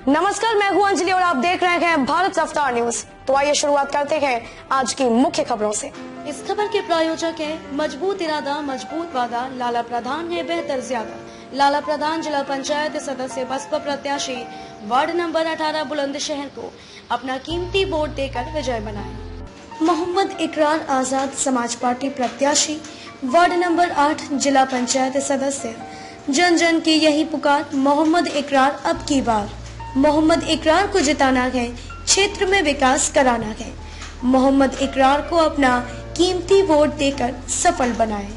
नमस्कार, मैं हूं अंजलि और आप देख रहे हैं भारत रफ्तार न्यूज। तो आइए शुरुआत करते हैं आज की मुख्य खबरों से। इस खबर के प्रायोजक है मजबूत इरादा मजबूत वादा, लाला प्रधान है बेहतर ज्यादा। लाला प्रधान जिला पंचायत सदस्य बसपा प्रत्याशी वार्ड नंबर 18 बुलंदशहर को अपना कीमती वोट देकर विजय बनाए। मोहम्मद इकरार आजाद समाज पार्टी प्रत्याशी वार्ड नंबर 8 जिला पंचायत सदस्य। जन जन की यही पुकार, मोहम्मद इकरार अब की बार। मोहम्मद इकरार को जिताना है, क्षेत्र में विकास कराना है। मोहम्मद इकरार को अपना कीमती वोट देकर सफल बनाए।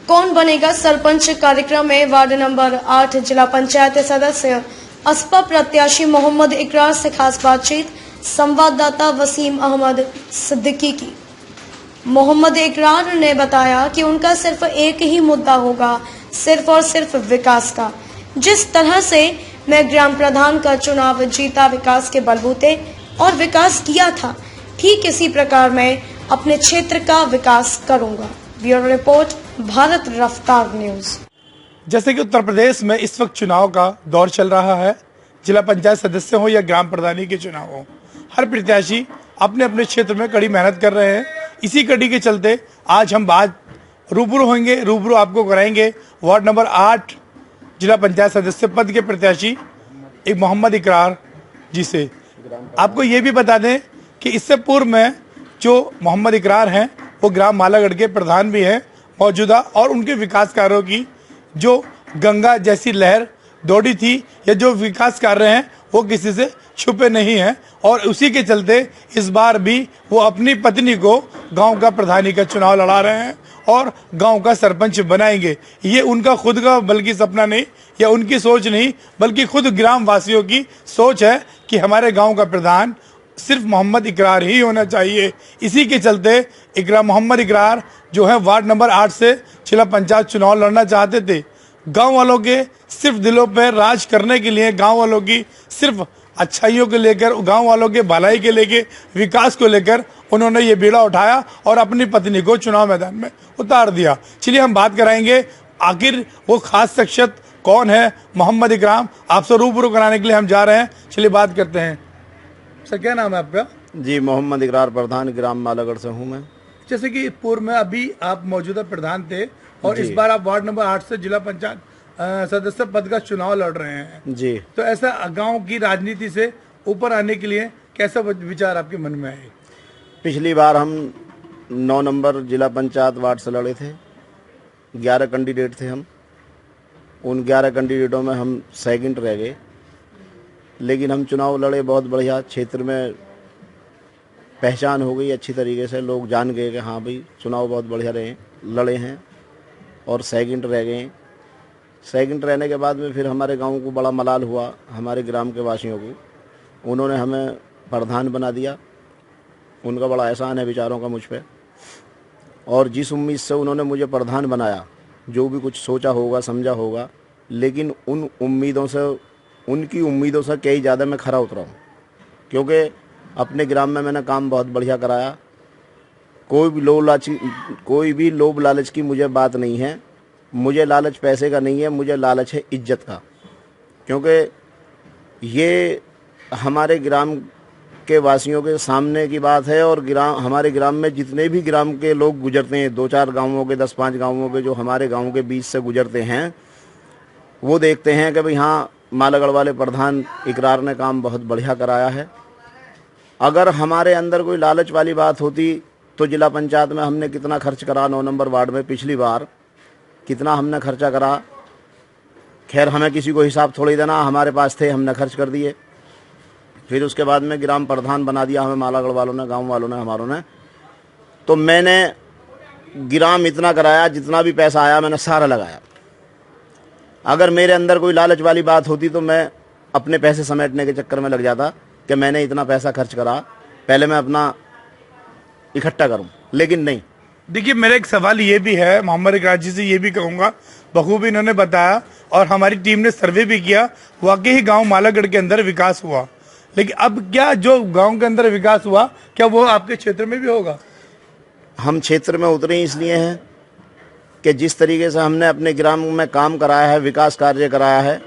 कौन बनेगा सरपंच कार्यक्रम में वार्ड नंबर 8 जिला पंचायत सदस्य बसपा प्रत्याशी मोहम्मद इकरार से खास बातचीत, संवाददाता वसीम अहमद सिद्दीकी की। मोहम्मद इकरार ने बताया कि उनका सिर्फ एक ही मुद्दा होगा, सिर्फ और सिर्फ विकास का। जिस तरह से मैं ग्राम प्रधान का चुनाव जीता विकास के बलबूते और विकास किया था, ठीक इसी प्रकार मैं अपने क्षेत्र का विकास करूंगा। ब्यूरो रिपोर्ट, भारत रफ्तार न्यूज। जैसे कि उत्तर प्रदेश में इस वक्त चुनाव का दौर चल रहा है, जिला पंचायत सदस्य हो या ग्राम प्रधानी के चुनाव हो, हर प्रत्याशी अपने अपने क्षेत्र में कड़ी मेहनत कर रहे हैं। इसी कड़ी के चलते आज हम बात रूबरू आपको कराएंगे वार्ड नंबर 8 जिला पंचायत सदस्य पद के प्रत्याशी एक मोहम्मद इकरार जी से। आपको ये भी बता दें कि इससे पूर्व में जो मोहम्मद इकरार हैं वो ग्राम मालागढ़ के प्रधान भी हैं मौजूदा, और उनके विकास कार्यों की जो गंगा जैसी लहर दौड़ी थी या जो विकास कार्य हैं वो किसी से छुपे नहीं हैं, और उसी के चलते इस बार भी वो अपनी पत्नी को गांव का प्रधानी का चुनाव लड़ा रहे हैं और गांव का सरपंच बनाएंगे। ये उनका खुद का बल्कि सपना नहीं या उनकी सोच नहीं, बल्कि खुद ग्राम वासियों की सोच है कि हमारे गांव का प्रधान सिर्फ मोहम्मद इकरार ही होना चाहिए। इसी के चलते मोहम्मद इकरार जो है वार्ड नंबर 8 से जिला पंचायत चुनाव लड़ना चाहते थे। गांव वालों के सिर्फ दिलों पर राज करने के लिए, गांव वालों की सिर्फ अच्छाइयों को लेकर, गांव वालों के भलाई के लेकर, विकास को लेकर उन्होंने ये बीड़ा उठाया और अपनी पत्नी को चुनाव मैदान में उतार दिया। चलिए हम बात कराएंगे आखिर वो खास शख्सियत कौन है मोहम्मद इकरार, आपसे रूबरू कराने के लिए हम जा रहे हैं। चलिए बात करते हैं। सर, क्या नाम है आपका? जी, मोहम्मद इकरार प्रधान, ग्राम मालागढ़ से हूँ मैं। जैसे कि पूर्व में अभी आप मौजूदा प्रधान थे और इस बार आप वार्ड नंबर 8 से जिला पंचायत सदस्य पद का चुनाव लड़ रहे हैं जी, तो ऐसा गांव की राजनीति से ऊपर आने के लिए कैसा विचार आपके मन में है? पिछली बार हम 9 नंबर जिला पंचायत वार्ड से लड़े थे। 11 कैंडिडेट थे हम। उन 11 कैंडिडेटों में हम सेकंड रह गए, लेकिन हम चुनाव लड़े बहुत बढ़िया। क्षेत्र में पहचान हो गई अच्छी तरीके से, लोग जान गए कि हाँ भाई चुनाव बहुत बढ़िया लड़े हैं और सेकंड रह गए। सेकंड रहने के बाद में फिर हमारे गांव को बड़ा मलाल हुआ, हमारे ग्राम के वासियों को। उन्होंने हमें प्रधान बना दिया। उनका बड़ा एहसान है बेचारों का मुझ पे, और जिस उम्मीद से उन्होंने मुझे प्रधान बनाया, जो भी कुछ सोचा होगा समझा होगा, लेकिन उन उम्मीदों से, उनकी उम्मीदों से कई ज़्यादा मैं खरा उतरा हूँ। क्योंकि अपने ग्राम में मैंने काम बहुत बढ़िया कराया। कोई भी लोभ लालच की मुझे बात नहीं है। मुझे लालच पैसे का नहीं है, मुझे लालच है इज्जत का। क्योंकि ये हमारे ग्राम के वासियों के सामने की बात है, और हमारे ग्राम में जितने भी ग्राम के लोग गुजरते हैं, 2-4 गांवों के, 10-5 गांवों के जो हमारे गांव के बीच से गुजरते हैं, वो देखते हैं कि भाई हाँ, मालागढ़ वाले प्रधान इकरार ने काम बहुत बढ़िया कराया है। अगर हमारे अंदर कोई लालच वाली बात होती तो जिला पंचायत में हमने कितना खर्च करा 9 नंबर वार्ड में पिछली बार, कितना हमने खर्चा करा। खैर, हमें किसी को हिसाब थोड़ी देना, हमारे पास थे, हमने खर्च कर दिए। फिर उसके बाद में ग्राम प्रधान बना दिया हमें मालागढ़ वालों ने, गांव वालों ने, हमारों ने। तो मैंने ग्राम इतना कराया, जितना भी पैसा आया मैंने सारा लगाया। अगर मेरे अंदर कोई लालच वाली बात होती तो मैं अपने पैसे समेटने के चक्कर में लग जाता कि मैंने इतना पैसा खर्च करा, पहले मैं अपना इकट्ठा करूं, लेकिन नहीं। देखिए, मेरा एक सवाल ये भी है, मोहम्मद इकरार जी से ये भी कहूँगा, बखूबी इन्होंने बताया और हमारी टीम ने सर्वे भी किया, वाकई ही गांव मालागढ़ के अंदर विकास हुआ। लेकिन अब क्या जो गांव के अंदर विकास हुआ, क्या वो आपके क्षेत्र में भी होगा? हम क्षेत्र में उतरे इसलिए हैं कि जिस तरीके से हमने अपने ग्राम में काम कराया है, विकास कार्य कराया है,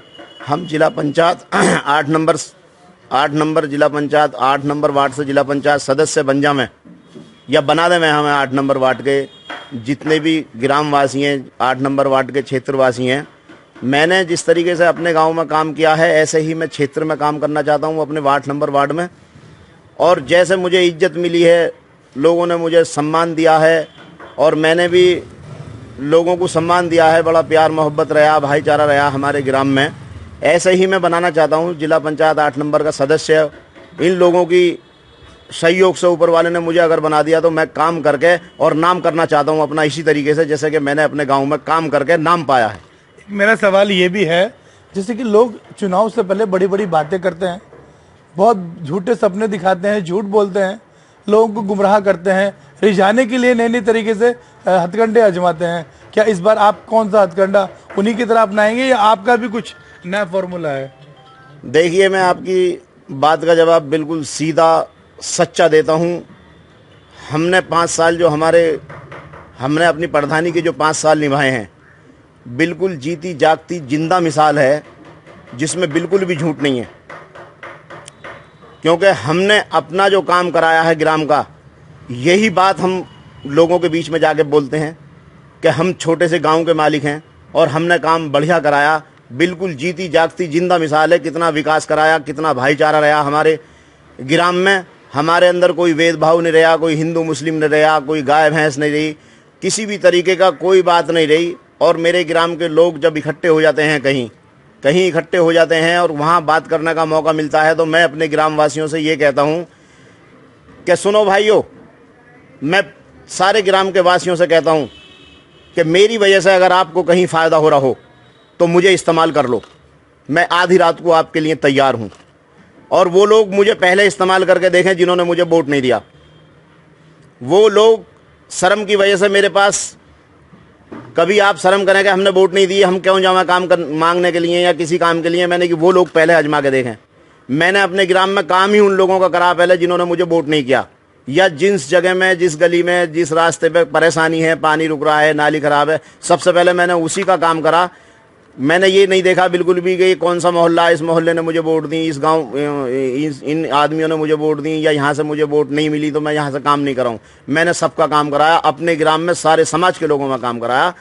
हम जिला पंचायत 8 नंबर 8 नंबर जिला पंचायत 8 नंबर वार्ड से जिला पंचायत सदस्य बन जावे या बना दें हमें 8 नंबर वार्ड के जितने भी ग्रामवासी हैं 8 नंबर वार्ड के क्षेत्रवासी हैं। मैंने जिस तरीके से अपने गांव में काम किया है ऐसे ही मैं क्षेत्र में काम करना चाहता हूं अपने 8 नंबर वार्ड में। और जैसे मुझे इज्जत मिली है, लोगों ने मुझे सम्मान दिया है और मैंने भी लोगों को सम्मान दिया है, बड़ा प्यार मोहब्बत रहा, भाईचारा रहा हमारे ग्राम में, ऐसे ही मैं बनाना चाहता हूं जिला पंचायत 8 नंबर का सदस्य। इन लोगों की सहयोग से ऊपर वाले ने मुझे अगर बना दिया तो मैं काम करके और नाम करना चाहता हूं अपना इसी तरीके से जैसे कि मैंने अपने गांव में काम करके नाम पाया है। मेरा सवाल ये भी है, जैसे कि लोग चुनाव से पहले बड़ी बड़ी बातें करते हैं, बहुत झूठे सपने दिखाते हैं, झूठ बोलते हैं, लोगों को गुमराह करते हैं, रिझाने के लिए नए नए तरीके से हथकंडे आजमाते हैं। क्या इस बार आप कौन सा हथकंडा उन्हीं की तरह अपनाएंगे या आपका भी कुछ नया फॉर्मूला है? देखिए, मैं आपकी बात का जवाब बिल्कुल सीधा सच्चा देता हूं। हमने 5 साल जो हमने अपनी प्रधानी के जो 5 साल निभाए हैं, बिल्कुल जीती जागती जिंदा मिसाल है जिसमें बिल्कुल भी झूठ नहीं है। क्योंकि हमने अपना जो काम कराया है ग्राम का, यही बात हम लोगों के बीच में जाके बोलते हैं कि हम छोटे से गांव के मालिक हैं और हमने काम बढ़िया कराया। बिल्कुल जीती जागती जिंदा मिसाल है, कितना विकास कराया, कितना भाईचारा रहा हमारे ग्राम में। हमारे अंदर कोई भेदभाव नहीं रहा, कोई हिंदू मुस्लिम नहीं रहा, कोई गाय भैंस नहीं रही, किसी भी तरीके का कोई बात नहीं रही। और मेरे ग्राम के लोग जब इकट्ठे हो जाते हैं, कहीं इकट्ठे हो जाते हैं और वहाँ बात करने का मौका मिलता है, तो मैं अपने ग्रामवासियों से ये कहता हूँ कि सुनो भाइयों, मैं सारे ग्राम के वासियों से कहता हूँ कि मेरी वजह से अगर आपको कहीं फ़ायदा हो रहा हो तो मुझे इस्तेमाल कर लो। मैं आधी रात को आपके लिए तैयार हूँ। और वो लोग मुझे पहले इस्तेमाल करके देखें जिन्होंने मुझे वोट नहीं दिया। वो लोग शर्म की वजह से मेरे पास, कभी आप शर्म करें कि हमने वोट नहीं दी, हम क्यों जाएं काम मांगने के लिए या किसी काम के लिए, मैंने कि वो लोग पहले आजमा के देखें। मैंने अपने ग्राम में काम ही उन लोगों का करा पहले जिन्होंने मुझे वोट नहीं किया, या जिस जगह में, जिस गली में, जिस रास्ते पे परेशानी है, पानी रुक रहा है, नाली खराब है, सबसे पहले मैंने उसी का काम करा। मैंने ये नहीं देखा बिल्कुल भी कि कौन सा मोहल्ला, इस मोहल्ले ने मुझे वोट दी, इस गांव इन आदमियों ने मुझे वोट दी, या यहाँ से मुझे वोट नहीं मिली तो मैं यहाँ से काम नहीं कराऊँ। मैंने सबका काम कराया, अपने ग्राम में सारे समाज के लोगों में काम कराया।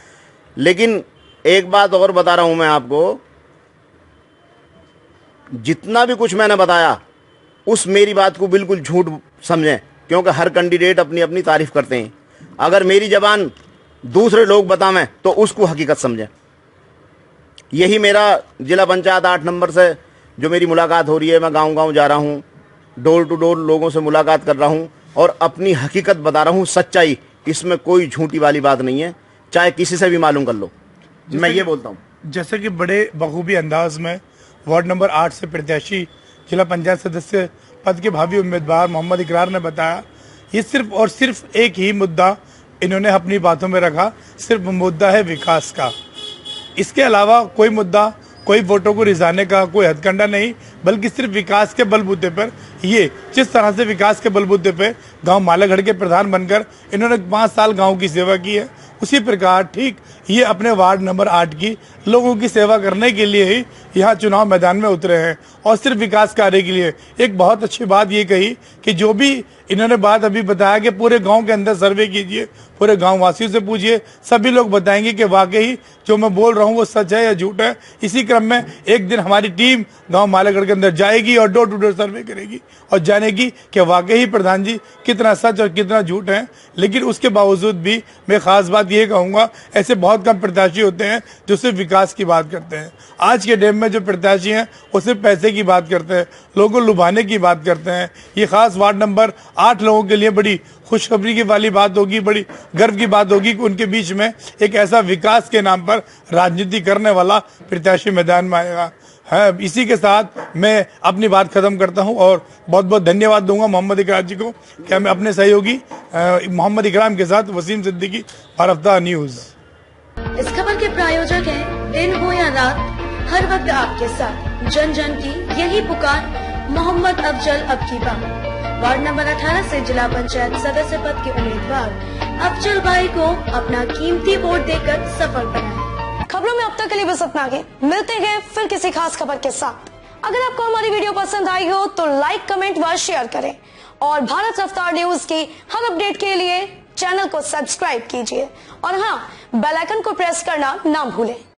लेकिन एक बात और बता रहा हूँ मैं आपको, जितना भी कुछ मैंने बताया उस मेरी बात को बिल्कुल झूठ समझें, क्योंकि हर कैंडिडेट अपनी अपनी तारीफ करते हैं। अगर मेरी जबान दूसरे लोग बतावें तो उसको हकीकत समझें। यही मेरा जिला पंचायत 8 नंबर से जो मेरी मुलाकात हो रही है, मैं गांव-गांव जा रहा हूं, डोर टू डोर लोगों से मुलाकात कर रहा हूं और अपनी हकीकत बता रहा हूं, सच्चाई। इसमें कोई झूठी वाली बात नहीं है, चाहे किसी से भी मालूम कर लो। मैं ये बोलता हूं। जैसे कि बड़े बखूबी अंदाज में वार्ड नंबर 8 से प्रत्याशी जिला पंचायत सदस्य पद के भावी उम्मीदवार मोहम्मद इकरार ने बताया, ये सिर्फ और सिर्फ एक ही मुद्दा इन्होंने अपनी बातों में रखा, सिर्फ मुद्दा है विकास का। इसके अलावा कोई मुद्दा, कोई वोटों को रिझाने का कोई हथकंडा नहीं, बल्कि सिर्फ विकास के बलबूते पर, ये जिस तरह से विकास के बलबूते पे गांव मालागढ़ के प्रधान बनकर इन्होंने 5 साल गांव की सेवा की है, उसी प्रकार ठीक ये अपने वार्ड नंबर 8 की लोगों की सेवा करने के लिए ही यहाँ चुनाव मैदान में उतरे हैं और सिर्फ विकास कार्य के लिए। एक बहुत अच्छी बात ये कही कि जो भी इन्होंने बात अभी बताया कि पूरे गांव के अंदर सर्वे कीजिए, पूरे गांव वासियों से पूछिए, सभी लोग बताएंगे कि वाकई जो मैं बोल रहा हूँ वो सच है या झूठ है। इसी क्रम में एक दिन हमारी टीम गांव मालागढ़ के अंदर जाएगी और डोर टू डोर सर्वे करेगी और जानेगी कि वाकई प्रधान जी कितना सच और कितना झूठ है। लेकिन उसके बावजूद भी मैं खास बात ये कहूँगा, ऐसे बहुत कम प्रत्याशी होते हैं जो सिर्फ विकास की बात करते हैं। आज के डेम में जो प्रत्याशी हैं वो सिर्फ पैसे की बात करते हैं, लोगों को लुभाने की बात करते हैं। ये खास वार्ड नंबर 8 लोगों के लिए बड़ी खुशखबरी की वाली बात होगी, बड़ी गर्व की बात होगी कि उनके बीच में एक ऐसा विकास के नाम पर राजनीति करने वाला प्रत्याशी मैदान में आएगा। है, इसी के साथ मैं अपनी बात खत्म करता हूं और बहुत बहुत धन्यवाद दूंगा मोहम्मद इकरार जी को। क्या मैं अपने सहयोगी मोहम्मद इकराम के साथ वसीम सिद्दीकी, भारत न्यूज। इस खबर के प्रायोजक हैं दिन हो या रात, हर वक्त आपके साथ, जन जन की यही पुकार, मोहम्मद अफजल अबकी बात। वार्ड नंबर 18 से जिला पंचायत सदस्य पद के उम्मीदवार अफजल भाई को अपना कीमती वोट देकर सफल बनाएं। खबरों में अब तक के लिए बस इतना ही। मिलते हैं फिर किसी खास खबर के साथ। अगर आपको हमारी वीडियो पसंद आई हो तो लाइक, कमेंट व शेयर करें और भारत रफ्तार न्यूज की हर अपडेट के लिए चैनल को सब्सक्राइब कीजिए और हाँ, बेल आइकन को प्रेस करना ना भूलें।